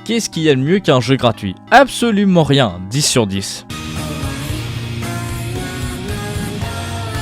Qu'est-ce qu'il y a de mieux qu'un jeu gratuit? Absolument rien, 10 sur 10.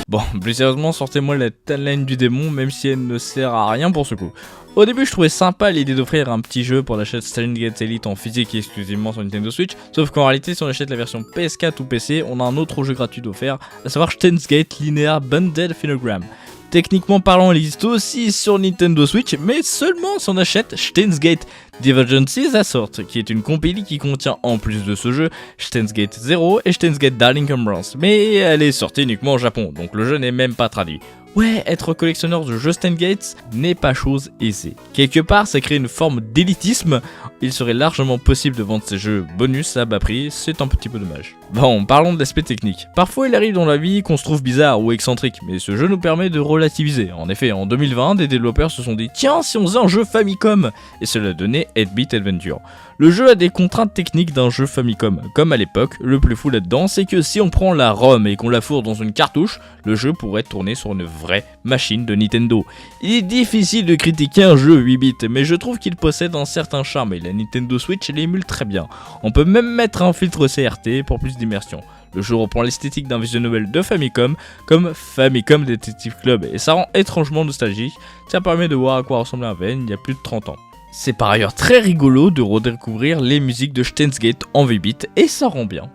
Bon, plus sérieusement, sortez-moi la timeline du démon, même si elle ne sert à rien pour ce coup. Au début, je trouvais sympa l'idée d'offrir un petit jeu pour l'achat de Steins Gate Elite en physique et exclusivement sur Nintendo Switch, sauf qu'en réalité, si on achète la version PS4 ou PC, on a un autre jeu gratuit offert, à savoir Steins Gate Linear Bundled Phenogram. Techniquement parlant, il existe aussi sur Nintendo Switch, mais seulement si on achète Steins Gate Divergences Assault, qui est une compilée qui contient en plus de ce jeu Steins Gate 0 et Steins Gate Darling Remembrance, mais elle est sortie uniquement au Japon, donc le jeu n'est même pas traduit. Ouais, être collectionneur de jeux Steins Gate n'est pas chose aisée. Quelque part, ça crée une forme d'élitisme. Il serait largement possible de vendre ces jeux bonus à bas prix, c'est un petit peu dommage. Bon, parlons de l'aspect technique. Parfois, il arrive dans la vie qu'on se trouve bizarre ou excentrique, mais ce jeu nous permet de relativiser. En effet, en 2020, des développeurs se sont dit « Tiens, si on faisait un jeu Famicom !» et cela donnait 8-Bit Adventure. Le jeu a des contraintes techniques d'un jeu Famicom. Comme à l'époque, le plus fou là-dedans, c'est que si on prend la ROM et qu'on la fourre dans une cartouche, le jeu pourrait tourner sur une vraie machine de Nintendo. Il est difficile de critiquer un jeu 8 bits, mais je trouve qu'il possède un certain charme et la Nintendo Switch l'émule très bien. On peut même mettre un filtre CRT pour plus d'immersion. Le jeu reprend l'esthétique d'un visual novel de Famicom, comme Famicom Detective Club, et ça rend étrangement nostalgique, ça permet de voir à quoi ressemblait un Ven il y a plus de 30 ans. C'est par ailleurs très rigolo de redécouvrir les musiques de Steins Gate en 8 bits, et ça rend bien.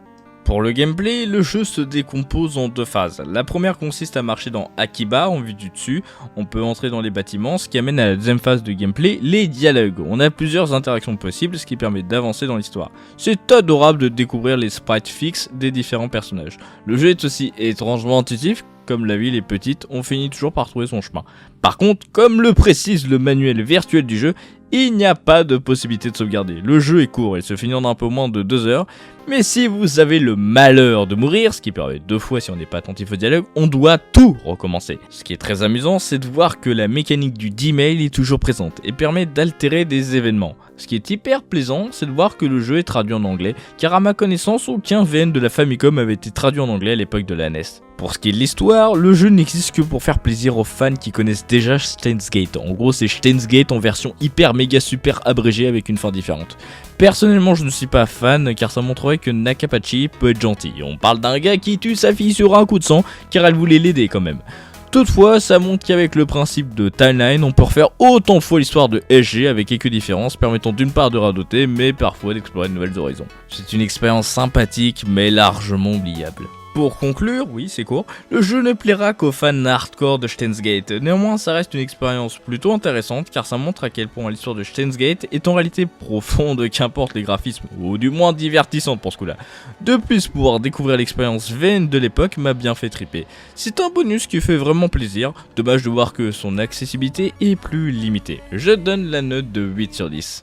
Pour le gameplay, le jeu se décompose en deux phases. La première consiste à marcher dans Akiba en vue du dessus, on peut entrer dans les bâtiments, ce qui amène à la deuxième phase de gameplay, les dialogues. On a plusieurs interactions possibles, ce qui permet d'avancer dans l'histoire. C'est adorable de découvrir les sprites fixes des différents personnages. Le jeu est aussi étrangement intuitif, comme la ville est petite, on finit toujours par trouver son chemin. Par contre, comme le précise le manuel virtuel du jeu, il n'y a pas de possibilité de sauvegarder. Le jeu est court, il se finit en un peu moins de 2 heures, mais si vous avez le malheur de mourir, ce qui peut arriver 2 fois si on n'est pas attentif au dialogue, on doit tout recommencer. Ce qui est très amusant, c'est de voir que la mécanique du D-mail est toujours présente et permet d'altérer des événements. Ce qui est hyper plaisant, c'est de voir que le jeu est traduit en anglais, car à ma connaissance, aucun VN de la Famicom avait été traduit en anglais à l'époque de la NES. Pour ce qui est de l'histoire, le jeu n'existe que pour faire plaisir aux fans qui connaissent déjà Steins Gate. En gros, c'est Steins Gate en version hyper méga super abrégée avec une fin différente. Personnellement, je ne suis pas fan car ça montrerait que Nakapachi peut être gentil. On parle d'un gars qui tue sa fille sur un coup de sang car elle voulait l'aider quand même. Toutefois, ça montre qu'avec le principe de timeline, on peut refaire autant de fois l'histoire de SG avec quelques différences permettant d'une part de radoter mais parfois d'explorer de nouvelles horizons. C'est une expérience sympathique mais largement oubliable. Pour conclure, oui c'est court, le jeu ne plaira qu'aux fans hardcore de Steins Gate. Néanmoins ça reste une expérience plutôt intéressante car ça montre à quel point l'histoire de Steins Gate est en réalité profonde qu'importe les graphismes, ou du moins divertissante pour ce coup là. De plus, pouvoir découvrir l'expérience VN de l'époque m'a bien fait triper. C'est un bonus qui fait vraiment plaisir, dommage de voir que son accessibilité est plus limitée. Je donne la note de 8 sur 10.